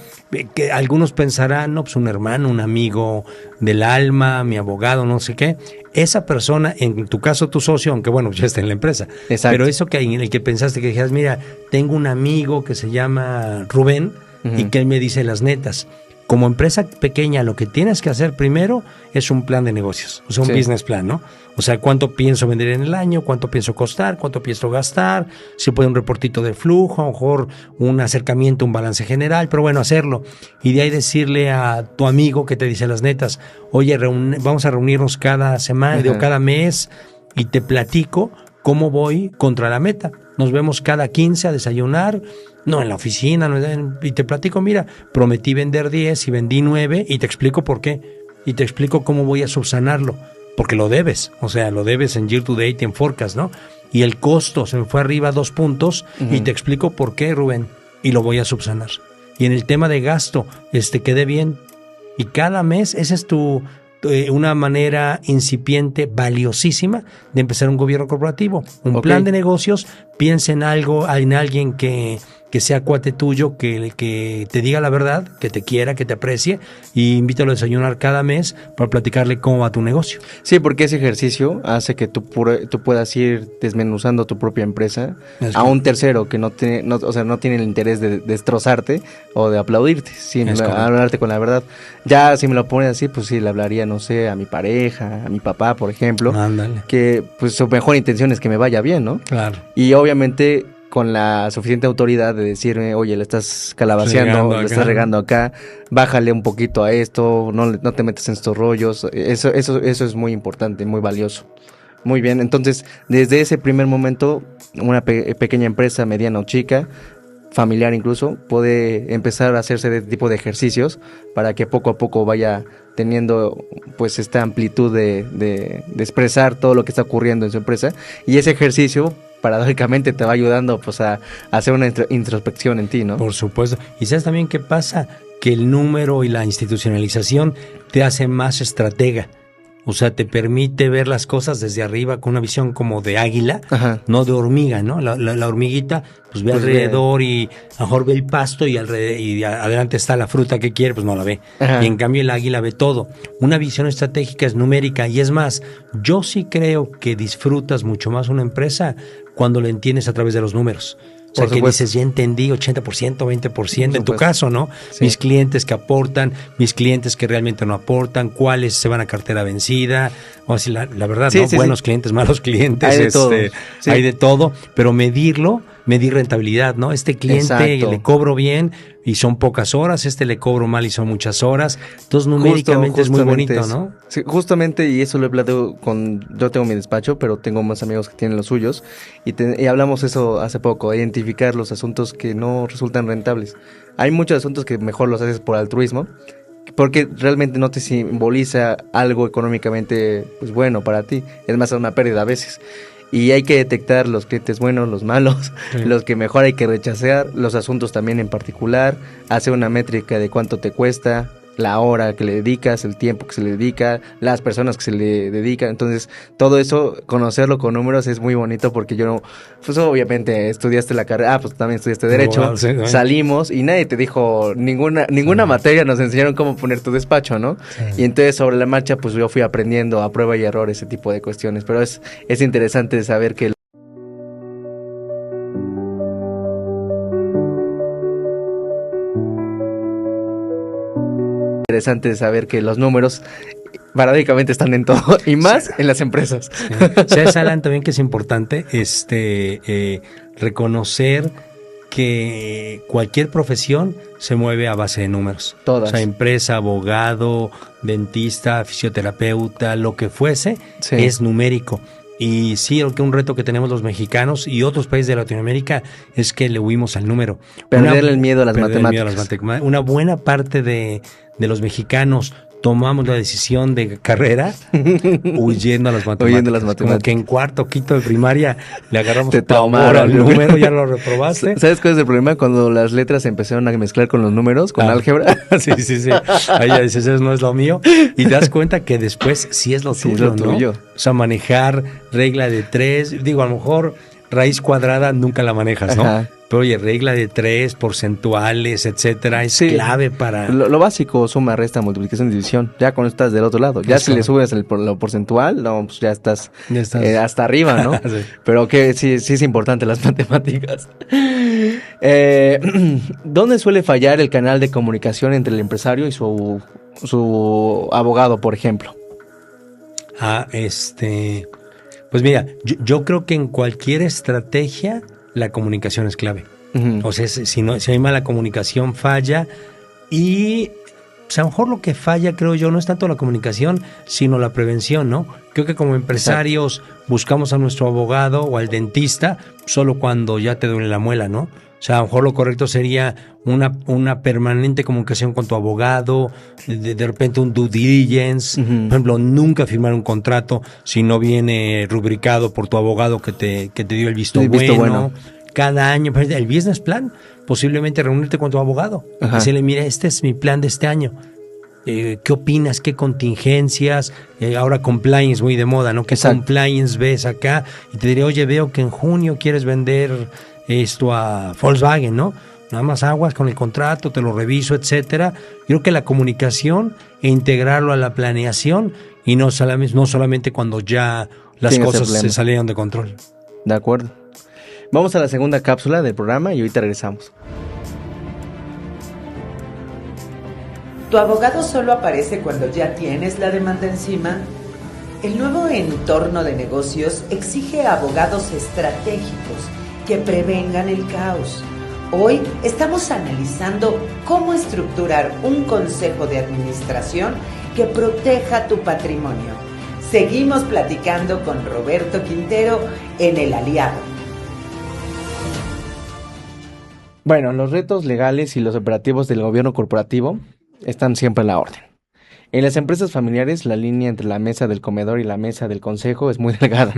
que algunos pensarán, no, pues un hermano, un amigo del alma, mi abogado, no sé qué. Esa persona, en tu caso tu socio, aunque bueno, ya está en la empresa. Exacto. Pero eso que en el que pensaste, que dijeras, mira, tengo un amigo que se llama Rubén y que él me dice las netas. Como empresa pequeña, lo que tienes que hacer primero es un plan de negocios, o sea, un business plan, ¿no? O sea, cuánto pienso vender en el año, cuánto pienso costar, cuánto pienso gastar, si puede un reportito de flujo, a lo mejor un acercamiento, un balance general, pero bueno, hacerlo. Y de ahí decirle a tu amigo que te dice las netas, oye, vamos a reunirnos cada semana o cada mes y te platico cómo voy contra la meta. Nos vemos cada 15 a desayunar, no en la oficina, y te platico, mira, prometí vender 10 y vendí 9 y te explico por qué. Y te explico cómo voy a subsanarlo, porque lo debes, o sea, lo debes en year to date y en forecast, ¿no? Y el costo se me fue arriba 2 puntos y te explico por qué, Rubén, y lo voy a subsanar. Y en el tema de gasto, quedé bien. Y cada mes, esa es una manera incipiente, valiosísima de empezar un gobierno corporativo. Un plan de negocios, piensa en alguien que sea cuate tuyo, que te diga la verdad, que te quiera, que te aprecie, y invítalo a desayunar cada mes para platicarle cómo va tu negocio. Sí, porque ese ejercicio hace que tú puedas ir desmenuzando tu propia empresa a un tercero que no tiene el interés de destrozarte o de aplaudirte, sino hablarte con la verdad. Ya si me lo pones así, pues sí, le hablaría, no sé, a mi pareja, a mi papá, por ejemplo. Ándale. Que pues su mejor intención es que me vaya bien, ¿no? Claro. Y obviamente con la suficiente autoridad de decirme, oye, le estás calabaceando, le estás regando acá, bájale un poquito a esto, no te metas en estos rollos. Eso es muy importante, muy valioso. Muy bien, entonces, desde ese primer momento, una pequeña empresa, mediana o chica, familiar incluso, puede empezar a hacerse de este tipo de ejercicios para que poco a poco vaya teniendo pues esta amplitud de expresar todo lo que está ocurriendo en su empresa, y ese ejercicio paradójicamente te va ayudando pues a hacer una introspección en ti, ¿no? Por supuesto. ¿Y sabes también qué pasa? Que el número y la institucionalización te hace más estratega. O sea, te permite ver las cosas desde arriba con una visión como de águila, no de hormiga, ¿no? La hormiguita pues ve alrededor y a lo mejor ve el pasto y adelante está la fruta que quiere, pues no la ve. Y en cambio el águila ve todo. Una visión estratégica es numérica, y es más, yo sí creo que disfrutas mucho más una empresa cuando la entiendes a través de los números. O sea, que dices, ya entendí 80%, 20%, en tu caso, ¿no? Sí. Mis clientes que aportan, mis clientes que realmente no aportan, cuáles se van a cartera vencida, o así, la verdad, sí, ¿no? Sí, buenos clientes, malos clientes, hay de todo. Hay de todo, pero medir rentabilidad, ¿no? Este cliente le cobro bien y son pocas horas, le cobro mal y son muchas horas. Entonces, numéricamente es muy bonito, ¿no? Sí, justamente, y eso lo he platicado yo tengo mi despacho, pero tengo más amigos que tienen los suyos, y hablamos eso hace poco, identificar los asuntos que no resultan rentables. Hay muchos asuntos que mejor los haces por altruismo, porque realmente no te simboliza algo económicamente pues bueno para ti, es más una pérdida a veces. Y hay que detectar los clientes buenos, los malos, los que mejor hay que rechazar, los asuntos también en particular, hacer una métrica de cuánto te cuesta, la hora que le dedicas, el tiempo que se le dedica, las personas que se le dedican. Entonces, todo eso, conocerlo con números es muy bonito, porque pues obviamente estudiaste la carrera, pues también estudiaste Derecho, salimos y nadie te dijo, ninguna materia nos enseñaron cómo poner tu despacho, ¿no? Sí. Y entonces sobre la marcha, pues yo fui aprendiendo a prueba y error ese tipo de cuestiones, pero es interesante saber que los números paradójicamente están en todo, y más en las empresas. ¿Sabes, Alan, también que es importante reconocer que cualquier profesión se mueve a base de números? Todas. O sea, empresa, abogado, dentista, fisioterapeuta, lo que fuese, Sí. es numérico. Y sí, creo que un reto que tenemos los mexicanos y otros países de Latinoamérica es que le huimos al número. Perderle el miedo a las Perder el miedo a las matemáticas. matemáticas. Una buena parte de los mexicanos tomamos la decisión de carrera huyendo a las matemáticas. Huyendo a las Como matemáticas. que en cuarto, quinto de primaria le agarramos Te pavor tomaron, al número, ya lo reprobaste. ¿Sabes cuál es el problema? Cuando las letras se empezaron a mezclar con los números, con álgebra. Sí. Ahí ya dices, eso no es lo mío. Y te das cuenta que después sí es lo Sí, tuyo, es lo ¿no? tuyo. O sea, manejar regla de 3, digo, a lo mejor raíz cuadrada nunca la manejas, ¿no? Ajá. Pero oye, regla de 3, porcentuales, etcétera, es Sí. clave para... Lo básico, suma, resta, multiplicación, división. Ya cuando estás del otro lado. Ya Eso. si le subes lo porcentual, no, pues ya estás, Ya estás. hasta arriba, ¿no? Sí. Pero que sí es importante las matemáticas. ¿Dónde suele fallar el canal de comunicación entre el empresario y su abogado, por ejemplo? Pues mira, yo creo que en cualquier estrategia la comunicación es clave. Ujú. O sea, si hay mala comunicación, falla. Y pues, a lo mejor lo que falla, creo yo, no es tanto la comunicación, sino la prevención, ¿no? Creo que como empresarios buscamos a nuestro abogado o al dentista solo cuando ya te duele la muela, ¿no? O sea, a lo mejor lo correcto sería una permanente comunicación con tu abogado, de repente un due diligence, Ujú. por ejemplo, nunca firmar un contrato si no viene rubricado por tu abogado que te dio el visto, El visto bueno. bueno. Cada año, el business plan, posiblemente reunirte con tu abogado. Ajá. Decirle, mira, este es mi plan de este año. ¿Qué opinas? ¿Qué contingencias? Ahora compliance muy de moda, ¿no? ¿Qué Exacto. compliance ves acá? Y te diré, oye, veo que en junio quieres vender esto a Volkswagen, ¿no? Nada más aguas con el contrato, te lo reviso, etcétera. Yo creo que la comunicación e integrarlo a la planeación y no solamente cuando ya las Tienes el cosas se problema. salieron de control. De acuerdo. Vamos a la segunda cápsula del programa y ahorita regresamos. ¿Tu abogado solo aparece cuando ya tienes la demanda encima? El nuevo entorno de negocios exige abogados estratégicos que prevengan el caos. Hoy estamos analizando cómo estructurar un consejo de administración que proteja tu patrimonio. Seguimos platicando con Roberto Quintero en El Aliado. Bueno, los retos legales y los operativos del gobierno corporativo están siempre a la orden. En las empresas familiares, la línea entre la mesa del comedor y la mesa del consejo es muy delgada.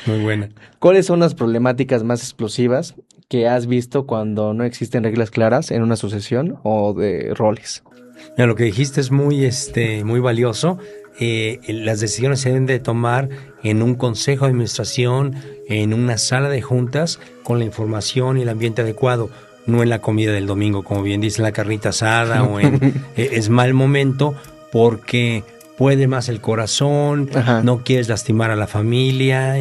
Muy buena. ¿Cuáles son las problemáticas más explosivas que has visto cuando no existen reglas claras en una sucesión o de roles? Mira, lo que dijiste es muy valioso. Las decisiones se deben de tomar en un consejo de administración, en una sala de juntas, con la información y el ambiente adecuado, no en la comida del domingo, como bien dice, la carnita asada o es mal momento porque puede más el corazón, Ajá. no quieres lastimar a la familia,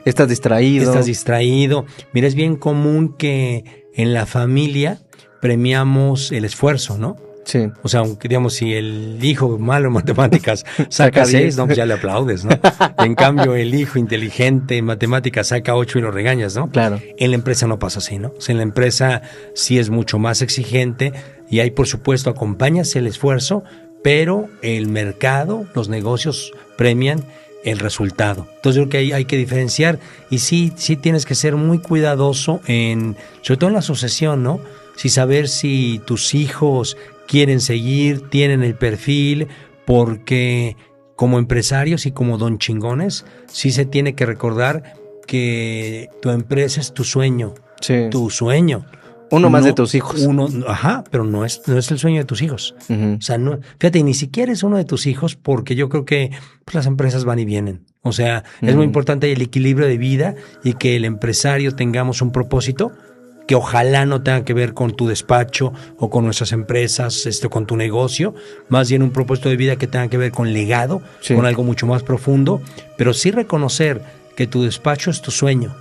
Estás distraído. estás distraído. Mira, es bien común que en la familia premiamos el esfuerzo, ¿no? Sí. O sea, aunque digamos, si el hijo malo en matemáticas Saca saca 6, 10. no, pues ya le aplaudes, ¿no? En cambio, el hijo inteligente en matemáticas saca 8 y lo regañas, ¿no? Claro. En la empresa no pasa así, ¿no? O sea, en la empresa sí es mucho más exigente y ahí, por supuesto, acompañas el esfuerzo, pero el mercado, los negocios premian el resultado. Entonces, yo creo que ahí hay que diferenciar y sí tienes que ser muy cuidadoso sobre todo en la sucesión, ¿no? Sí saber si tus hijos quieren seguir, tienen el perfil, porque como empresarios y como don chingones, sí se tiene que recordar que tu empresa es tu sueño, Sí. tu sueño. Uno más No, de tus hijos. Pero no es el sueño de tus hijos. Ujú. O sea, no, fíjate, ni siquiera es uno de tus hijos porque yo creo que pues, las empresas van y vienen. O sea, es muy importante el equilibrio de vida y que el empresario tengamos un propósito que ojalá no tenga que ver con tu despacho o con nuestras empresas, con tu negocio, más bien un propósito de vida que tenga que ver con legado, Sí. con algo mucho más profundo, pero sí reconocer que tu despacho es tu sueño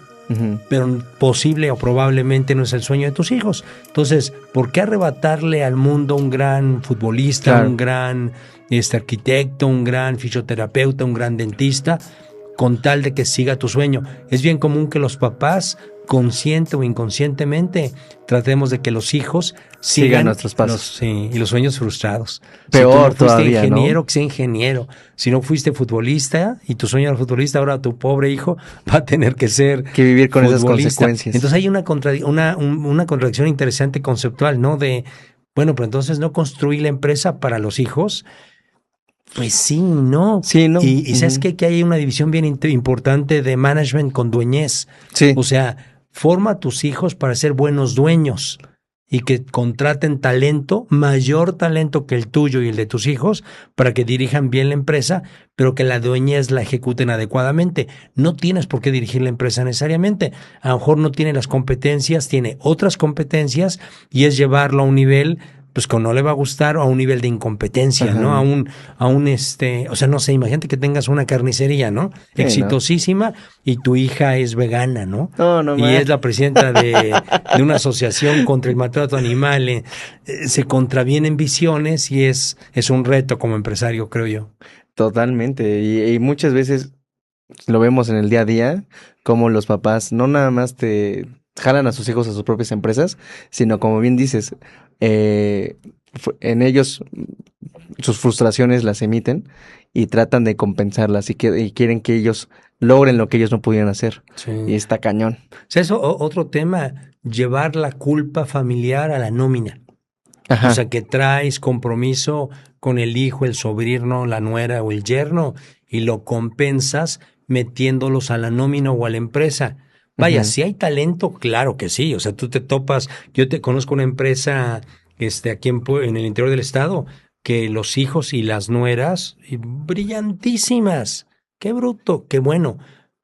pero posible o probablemente no es el sueño de tus hijos. Entonces, ¿por qué arrebatarle al mundo un gran futbolista, un gran arquitecto, un gran fisioterapeuta, un gran dentista, con tal de que siga tu sueño? Es bien común que los papás, consciente o inconscientemente, tratemos de que los hijos sigan nuestros pasos. Y los sueños frustrados. Peor si tú no fuiste todavía, ingeniero, ¿no? que sea ingeniero. Si no fuiste futbolista y tu sueño era futbolista, ahora tu pobre hijo va a tener que ser que vivir con futbolista. esas consecuencias. Entonces hay una contradicción interesante conceptual, ¿no? Bueno, pero entonces no construí la empresa para los hijos. Pues sí, no. Sí, no. Y ¿sabes qué? Que hay una división bien importante de management con dueñez. Sí. O sea, forma a tus hijos para ser buenos dueños y que contraten talento, mayor talento que el tuyo y el de tus hijos, para que dirijan bien la empresa, pero que la dueñez la ejecuten adecuadamente. No tienes por qué dirigir la empresa necesariamente. A lo mejor no tiene las competencias, tiene otras competencias y es llevarlo a un nivel pues que no le va a gustar, o a un nivel de incompetencia, Ajá. ¿no? O sea, no sé, imagínate que tengas una carnicería, ¿no? Sí, exitosísima, y tu hija es vegana, ¿no? No, y es la presidenta de una asociación contra el maltrato animal. Se contravienen visiones y es un reto como empresario, creo yo. Totalmente. Y muchas veces lo vemos en el día a día, como los papás no nada más te jalan a sus hijos a sus propias empresas, sino como bien dices, en ellos sus frustraciones las emiten y tratan de compensarlas y quieren que ellos logren lo que ellos no pudieron hacer. Sí. Y está cañón. O sea, eso, otro tema, llevar la culpa familiar a la nómina. Ajá. O sea, que traes compromiso con el hijo, el sobrino, la nuera o el yerno y lo compensas metiéndolos a la nómina o a la empresa. Vaya, si hay talento, claro que sí. O sea, tú te topas, yo te conozco una empresa aquí en el interior del estado, que los hijos y las nueras, brillantísimas. Qué bruto, qué bueno.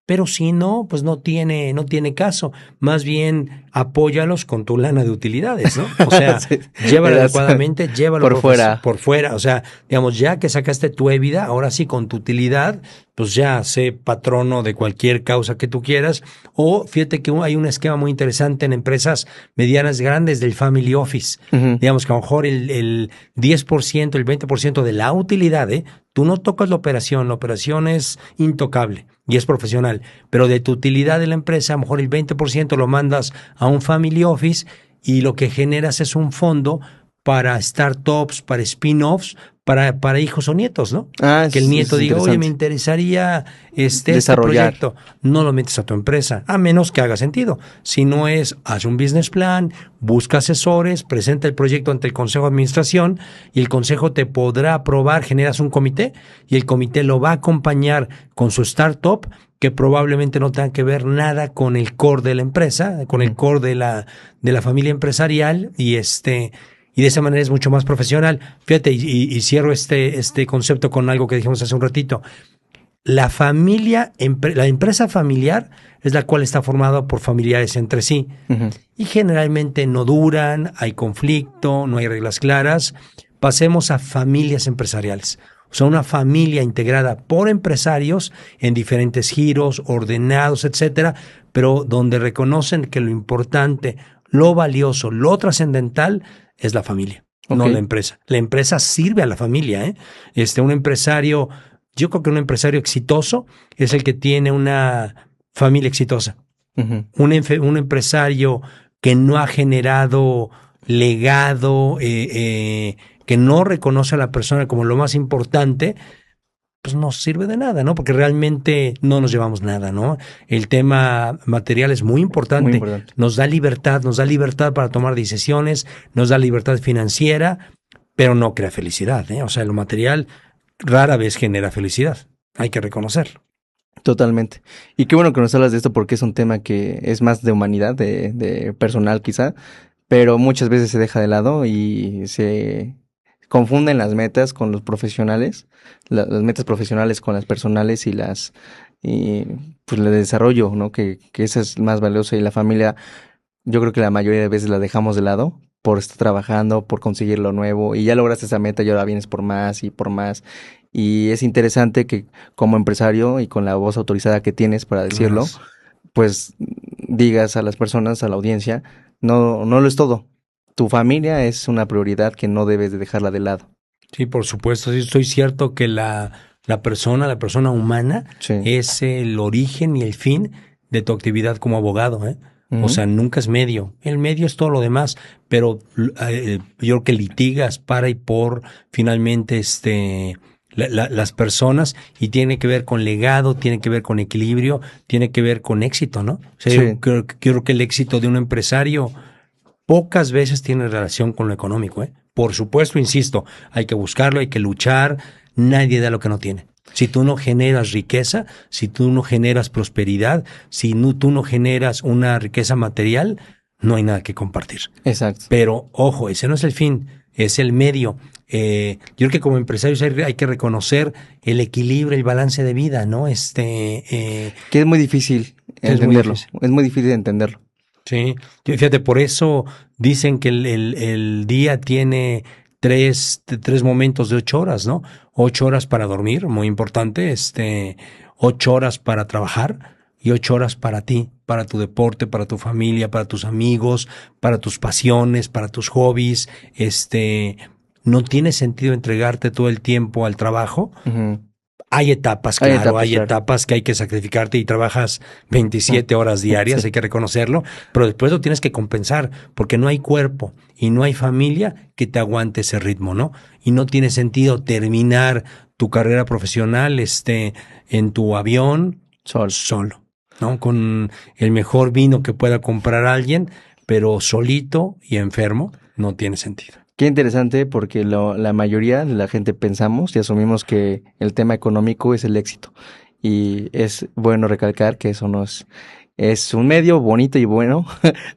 Pero si no, pues no tiene caso. Más bien, apóyalos con tu lana de utilidades, ¿no? O sea, Sí. llévalo adecuadamente, llévalo por fuera. Por fuera. O sea, digamos, ya que sacaste tu EBITDA, ahora sí con tu utilidad, pues ya sé patrono de cualquier causa que tú quieras. O fíjate que hay un esquema muy interesante en empresas medianas grandes del family office. Digamos que a lo mejor el 10%, el 20% de la utilidad, tú no tocas la operación es intocable y es profesional, pero de tu utilidad de la empresa, a lo mejor el 20% lo mandas a un family office y lo que generas es un fondo para startups, para spin-offs, para hijos o nietos, ¿no? Que el nieto diga, oye, me interesaría este proyecto. No lo metes a tu empresa, a menos que haga sentido. Si no es, haz un business plan, busca asesores, presenta el proyecto ante el consejo de administración y el consejo te podrá aprobar, generas un comité y el comité lo va a acompañar con su startup, que probablemente no tenga que ver nada con el core de la empresa, con el core de la familia empresarial y de esa manera es mucho más profesional. Fíjate, y cierro este concepto con algo que dijimos hace un ratito. La empresa familiar es la cual está formada por familiares entre sí. Y generalmente no duran, hay conflicto, no hay reglas claras. Pasemos a familias empresariales. O sea, una familia integrada por empresarios en diferentes giros, ordenados, etcétera, pero donde reconocen que lo importante, lo valioso, lo trascendental es la familia, no la empresa. La empresa sirve a la familia, un empresario, yo creo que un empresario exitoso es el que tiene una familia exitosa. Un empresario que no ha generado legado, que no reconoce a la persona como lo más importante, pues no sirve de nada, ¿no? Porque realmente no nos llevamos nada, ¿no? El tema material es muy importante. Nos da libertad para tomar decisiones, nos da libertad financiera, pero no crea felicidad, O sea, lo material rara vez genera felicidad. Hay que reconocerlo. Totalmente. Y qué bueno que nos hablas de esto porque es un tema que es más de humanidad, de personal quizá, pero muchas veces se deja de lado y se confunden las metas con los profesionales, las metas profesionales con las personales y pues el desarrollo, ¿no? Que esa es más valiosa y la familia, yo creo que la mayoría de veces la dejamos de lado por estar trabajando, por conseguir lo nuevo y ya lograste esa meta y ahora vienes por más y por más. Y es interesante que como empresario y con la voz autorizada que tienes para decirlo, pues digas a las personas, a la audiencia, no lo es todo. Tu familia es una prioridad que no debes de dejarla de lado. Sí, por supuesto, sí, estoy cierto que la persona humana Sí. es el origen y el fin de tu actividad como abogado, ¿eh? O sea, nunca es medio. El medio es todo lo demás, pero yo creo que litigas para y por finalmente las personas, y tiene que ver con legado, tiene que ver con equilibrio, tiene que ver con éxito, ¿no? O sea, Sí. yo creo que el éxito de un empresario pocas veces tiene relación con lo económico, ¿eh? Por supuesto, insisto, hay que buscarlo, hay que luchar, nadie da lo que no tiene. Si tú no generas riqueza, si tú no generas prosperidad, si tú no generas una riqueza material, no hay nada que compartir. Exacto. Pero, ojo, ese no es el fin, es el medio. Yo creo que como empresarios hay que reconocer el equilibrio, el balance de vida, ¿no? Que es muy difícil Es muy entenderlo. difícil. Es muy difícil entenderlo. Sí, fíjate, por eso dicen que el día tiene tres momentos de 8 horas, ¿no? 8 horas para dormir, muy importante, 8 horas para trabajar y 8 horas para ti, para tu deporte, para tu familia, para tus amigos, para tus pasiones, para tus hobbies. No tiene sentido entregarte todo el tiempo al trabajo. Ujú. Hay etapas, Hay claro, etapas, hay claro. etapas que hay que sacrificarte y trabajas 27 horas diarias, Sí. hay que reconocerlo, pero después lo tienes que compensar, porque no hay cuerpo y no hay familia que te aguante ese ritmo, ¿no? Y no tiene sentido terminar tu carrera profesional, en tu avión solo, ¿no? Con el mejor vino que pueda comprar alguien, pero solito y enfermo, no tiene sentido. Qué interesante porque la mayoría de la gente pensamos y asumimos que el tema económico es el éxito. Y es bueno recalcar que eso no es. Es un medio bonito y bueno,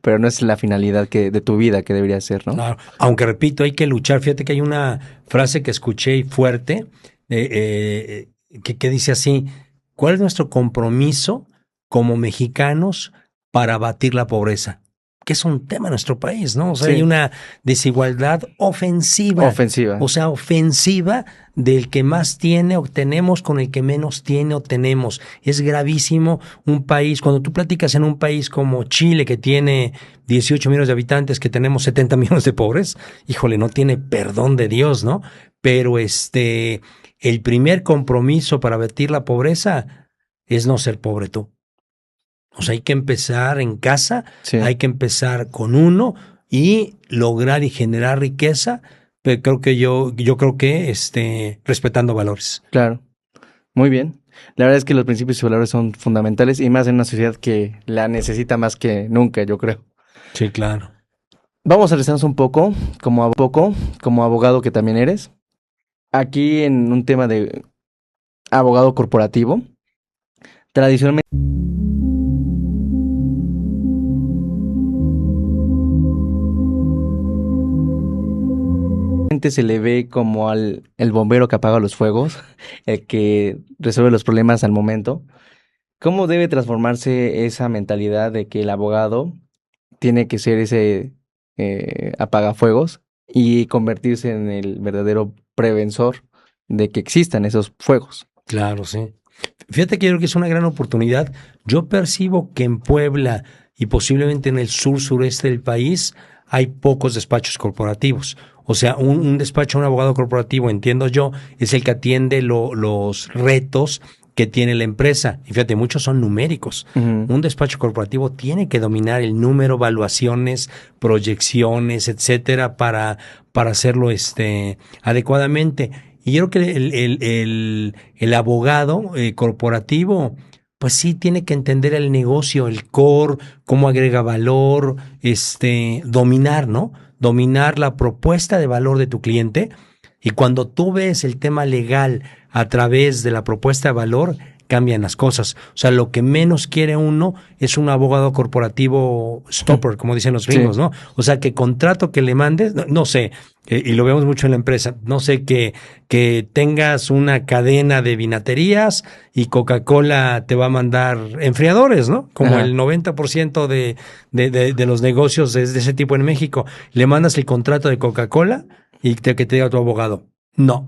pero no es la finalidad de tu vida que debería ser, ¿no? Claro. Aunque repito, hay que luchar. Fíjate que hay una frase que escuché fuerte, que dice así: ¿cuál es nuestro compromiso como mexicanos para abatir la pobreza? Que es un tema en nuestro país, ¿no? O sea, Sí. hay una desigualdad ofensiva. Ofensiva. O sea, ofensiva del que más tiene obtenemos con el que menos tiene obtenemos. Es gravísimo un país, cuando tú platicas en un país como Chile, que tiene 18 millones de habitantes, que tenemos 70 millones de pobres, híjole, no tiene perdón de Dios, ¿no? Pero el primer compromiso para abatir la pobreza es no ser pobre tú. O sea, hay que empezar en casa, Sí. hay que empezar con uno y lograr y generar riqueza, pero yo creo que respetando valores. Claro. Muy bien. La verdad es que los principios y valores son fundamentales y más en una sociedad que la necesita más que nunca, yo creo. Sí, claro. Vamos a regresarnos un poco como abogado que también eres. Aquí en un tema de abogado corporativo, tradicionalmente se le ve como el bombero que apaga los fuegos, el que resuelve los problemas al momento. ¿Cómo debe transformarse esa mentalidad de que el abogado tiene que ser ese apagafuegos y convertirse en el verdadero preventor de que existan esos fuegos? Claro, sí. Fíjate que yo creo que es una gran oportunidad. Yo percibo que en Puebla y posiblemente en el sureste del país hay pocos despachos corporativos. O sea, un despacho, un abogado corporativo, entiendo yo, es el que atiende los retos que tiene la empresa. Y fíjate, muchos son numéricos. Ujú. Un despacho corporativo tiene que dominar el número, evaluaciones, proyecciones, etcétera, para hacerlo adecuadamente. Y yo creo que el abogado corporativo, pues sí tiene que entender el negocio, el core, cómo agrega valor, dominar, ¿no? Dominar la propuesta de valor de tu cliente. Y cuando tú ves el tema legal a través de la propuesta de valor, cambian las cosas. O sea, lo que menos quiere uno es un abogado corporativo stopper, como dicen los gringos, Sí. ¿no? O sea, que contrato que le mandes, no sé, y lo vemos mucho en la empresa, no sé, que tengas una cadena de vinaterías y Coca-Cola te va a mandar enfriadores, ¿no? Como Ajá. el 90% de los negocios de ese tipo en México. Le mandas el contrato de Coca-Cola y que te diga tu abogado, no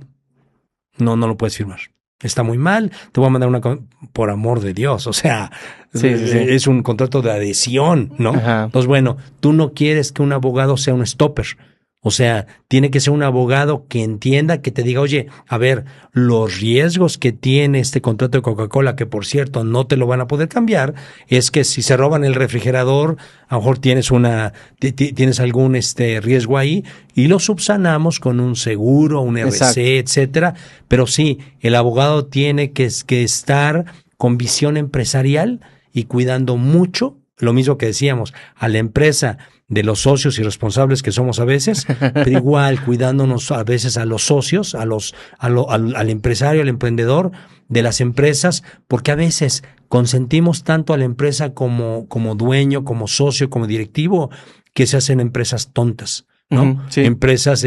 lo puedes firmar. está muy mal, te voy a mandar por amor de Dios, o sea, Sí. es un contrato de adhesión, ¿no? Ajá. Entonces, bueno, tú no quieres que un abogado sea un stopper. O sea, tiene que ser un abogado que entienda, que te diga, oye, a ver, los riesgos que tiene este contrato de Coca-Cola, que por cierto no te lo van a poder cambiar, es que si se roban el refrigerador, a lo mejor tienes tienes algún riesgo ahí, y lo subsanamos con un seguro, un Exacto. RC, etcétera. Pero sí, el abogado tiene que estar con visión empresarial y cuidando mucho, lo mismo que decíamos, a la empresa de los socios irresponsables que somos a veces, pero igual cuidándonos a veces a los socios, al empresario, al emprendedor de las empresas, porque a veces consentimos tanto a la empresa como dueño, como socio, como directivo, que se hacen empresas tontas, ¿no? Ujú, sí. Empresas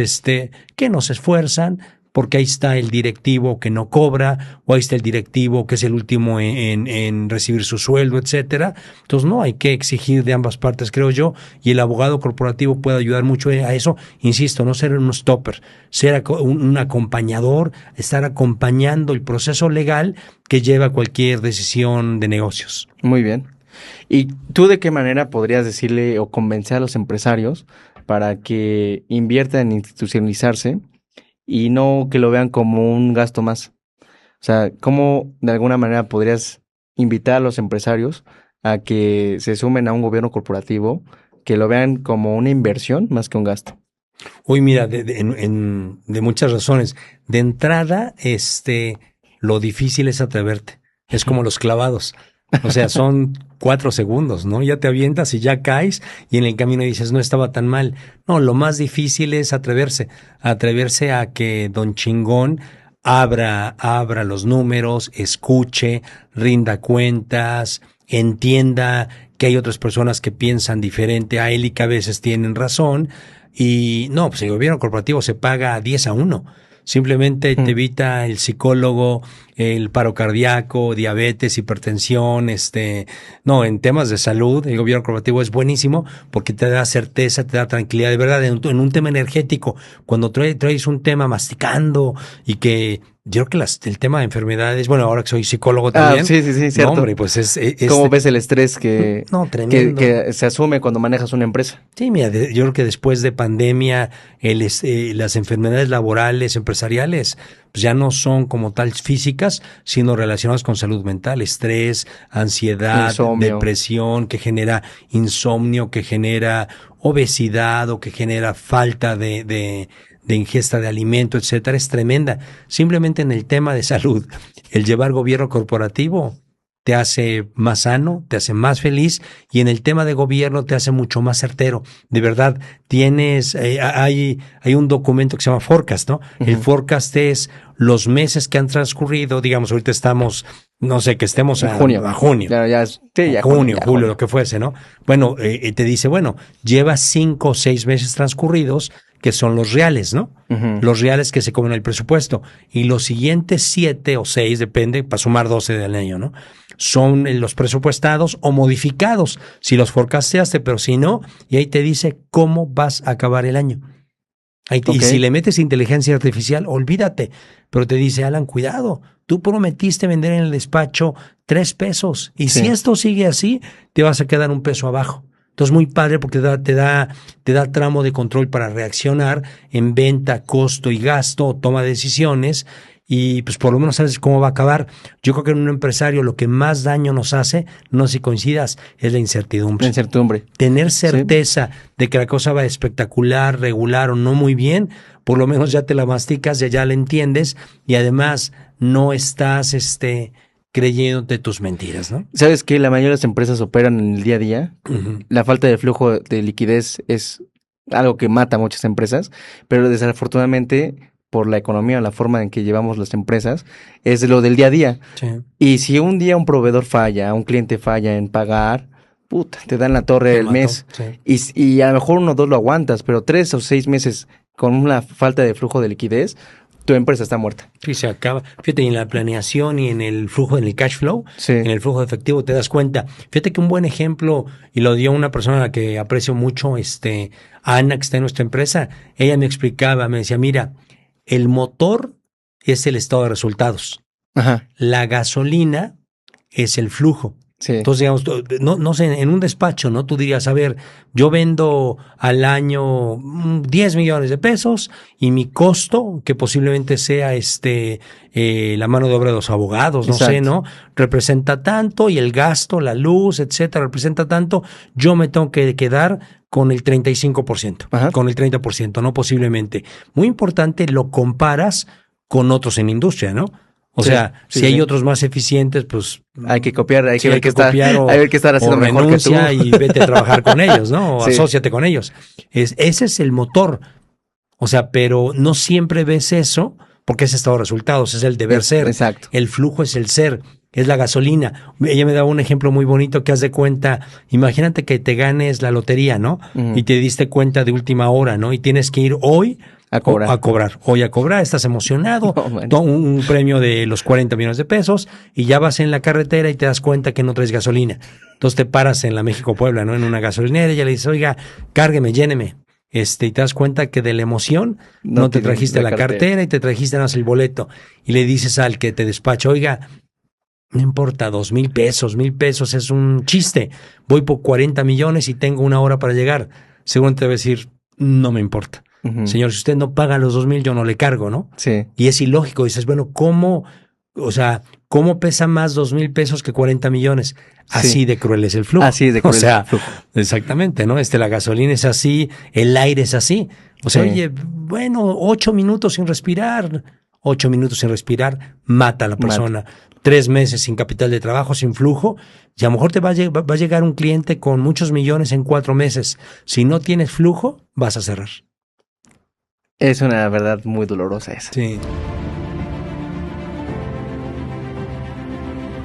que no se esfuerzan, porque ahí está el directivo que no cobra, o ahí está el directivo que es el último en recibir su sueldo, etcétera. Entonces, no, hay que exigir de ambas partes, creo yo, y el abogado corporativo puede ayudar mucho a eso. Insisto, no ser un stopper, ser un acompañador, estar acompañando el proceso legal que lleva a cualquier decisión de negocios. Muy bien. ¿Y tú de qué manera podrías decirle o convencer a los empresarios para que inviertan en institucionalizarse y no que lo vean como un gasto más? O sea, ¿cómo de alguna manera podrías invitar a los empresarios a que se sumen a un gobierno corporativo, que lo vean como una inversión más que un gasto? Hoy, mira, de muchas razones. De entrada, lo difícil es atreverte. Es como los clavados. O sea, son 4 segundos, ¿no? Ya te avientas y ya caes y en el camino dices, no estaba tan mal. No, lo más difícil es atreverse a que Don Chingón abra los números, escuche, rinda cuentas, entienda que hay otras personas que piensan diferente a él y que a veces tienen razón. Y no, pues el gobierno corporativo se paga 10-1. Simplemente te evita el psicólogo, el paro cardíaco, diabetes, hipertensión, no, en temas de salud, el gobierno corporativo es buenísimo porque te da certeza, te da tranquilidad. De verdad, en un tema energético, cuando traes un tema masticando y que yo creo que el tema de enfermedades, bueno, ahora que soy psicólogo también. Sí, cierto. No, hombre, pues es ¿Cómo ves el estrés no, tremendo. que se asume cuando manejas una empresa? Sí, mira, yo creo que después de pandemia, las enfermedades laborales, empresariales, pues ya no son como tal físicas, sino relacionadas con salud mental, estrés, ansiedad, Insomnio. depresión, que genera insomnio, que genera obesidad o que genera falta de ingesta de alimento, etcétera, es tremenda. Simplemente en el tema de salud, el llevar gobierno corporativo te hace más sano, te hace más feliz y en el tema de gobierno te hace mucho más certero. De verdad, hay un documento que se llama Forecast, ¿no? Uh-huh. El Forecast es los meses que han transcurrido, digamos, ahorita estamos, no sé, que estemos en junio. A junio. Julio, lo que fuese, ¿no? Bueno, te dice, bueno, lleva 5 o 6 meses transcurridos que son los reales, ¿no? Uh-huh. Los reales que se comen el presupuesto. Y los siguientes 7 o 6, depende, para sumar 12 del año, ¿no? Son los presupuestados o modificados, si los forecasteaste, pero si no, y ahí te dice cómo vas a acabar el año. Y si le metes inteligencia artificial, olvídate. Pero te dice, Alan, cuidado, tú prometiste vender en el despacho 3 pesos. Y si esto sigue así, te vas a quedar 1 peso abajo. Entonces, muy padre porque te da tramo de control para reaccionar en venta, costo y gasto, toma de decisiones y pues por lo menos sabes cómo va a acabar. Yo creo que en un empresario lo que más daño nos hace, no sé si coincidas, es la incertidumbre. La incertidumbre. Tener certeza de que la cosa va espectacular, regular o no muy bien, por lo menos ya te la masticas, ya la entiendes y además no estás creyéndote tus mentiras, ¿no? ¿Sabes qué? La mayoría de las empresas operan en el día a día. Uh-huh. La falta de flujo de liquidez es algo que mata a muchas empresas, pero desafortunadamente por la economía o la forma en que llevamos las empresas es lo del día a día. Sí. Y si un día un proveedor falla, un cliente falla en pagar, puta, te dan la torre del mes. Sí. Y a lo mejor 1 o 2 lo aguantas, pero 3 o 6 meses con una falta de flujo de liquidez, tu empresa está muerta. Sí, se acaba. Fíjate, en la planeación y en el flujo, en el cash flow, en el flujo de efectivo, te das cuenta. Fíjate que un buen ejemplo, y lo dio una persona a la que aprecio mucho, Ana, que está en nuestra empresa, ella me explicaba, me decía, mira, el motor es el estado de resultados. Ajá, La gasolina es el flujo. sí. Entonces, digamos, no sé, en un despacho, ¿no? Tú dirías, a ver, yo vendo al año 10 millones de pesos y mi costo, que posiblemente sea la mano de obra de los abogados, no sé, Exacto. ¿no? Representa tanto y el gasto, la luz, etcétera, representa tanto. Yo me tengo que quedar con el 35%, Ajá. con el 30%, no posiblemente. Muy importante, lo comparas con otros en industria, ¿no? O Sí, sea, sí, si hay sí. otros más eficientes, pues Hay que copiar, hay sí, que ver hay qué que copiar hay ver qué estar o haciendo mejor que tú. renuncia y vete a trabajar con ellos, ¿no? O Sí. asóciate con ellos. Ese es el motor. O sea, pero no siempre ves eso porque ese es estado de resultados, es el deber ser. Exacto. El flujo es el ser, es la gasolina. Ella me daba un ejemplo muy bonito que haz de cuenta, imagínate que te ganes la lotería, ¿no? Ujú. Y te diste cuenta de última hora, ¿no? Y tienes que ir hoy A cobrar. a cobrar. Hoy a cobrar, estás emocionado, No manches. un premio de los 40 millones de pesos y ya vas en la carretera y te das cuenta que no traes gasolina. Entonces te paras en la México-Puebla, ¿no? En una gasolinera y ya le dices, oiga, cárgueme, lléneme. Y te das cuenta que de la emoción no te tienes trajiste la cartera. cartera y te trajiste nada más el boleto. Y le dices al que te despacha, oiga, no importa, 2,000 pesos, 1,000 pesos es un chiste. Voy por 40 millones y tengo una hora para llegar. Según te va a decir, no me importa. Ujú. Señor, si usted no paga los 2,000, yo no le cargo, ¿no? Sí. Y es ilógico. Dices, bueno, ¿cómo? O sea, ¿cómo pesa más 2,000 pesos que 40 millones? Así Sí. de cruel es el flujo. Así de cruel O es sea, el flujo. exactamente, ¿no? La gasolina es así, el aire es así. O sea, Sí. oye, bueno, 8 minutos sin respirar. 8 minutos sin respirar mata a la persona. 3 meses sin capital de trabajo, sin flujo. Y a lo mejor te va a llegar un cliente con muchos millones en 4 meses. Si no tienes flujo, vas a cerrar. Es una verdad muy dolorosa esa. Sí.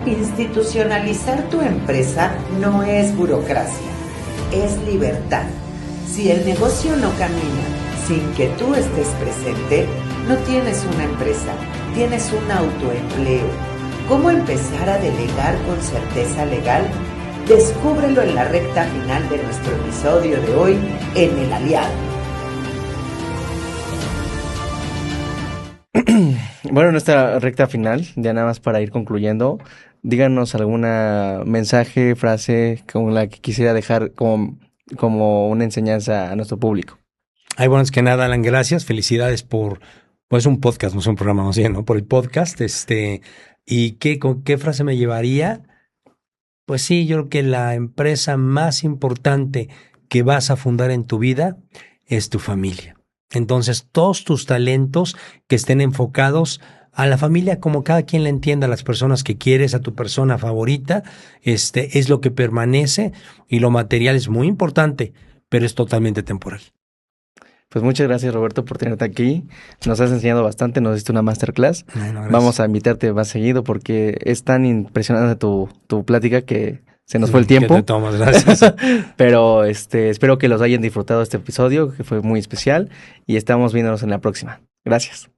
Institucionalizar tu empresa no es burocracia, es libertad. Si el negocio no camina sin que tú estés presente, no tienes una empresa, tienes un autoempleo. ¿Cómo empezar a delegar con certeza legal? Descúbrelo en la recta final de nuestro episodio de hoy en El Aliado. Bueno, en esta recta final, ya nada más para ir concluyendo, díganos alguna mensaje, frase con la que quisiera dejar como una enseñanza a nuestro público. Ay, bueno, es que nada, Alan, gracias. Felicidades por, pues un podcast, no es un programa más bien, ¿no? Por el podcast, ¿y con qué frase me llevaría? Pues sí, yo creo que la empresa más importante que vas a fundar en tu vida es tu familia. Entonces, todos tus talentos que estén enfocados a la familia, como cada quien la entienda, a las personas que quieres, a tu persona favorita, es lo que permanece y lo material es muy importante, pero es totalmente temporal. Pues muchas gracias, Roberto, por tenerte aquí. Nos has enseñado bastante, nos diste una masterclass. Bueno, gracias. Vamos a invitarte más seguido porque es tan impresionante tu plática que se nos fue el tiempo. Que te tomas, gracias. Pero espero que los hayan disfrutado este episodio, que fue muy especial, y estamos viéndonos en la próxima. Gracias.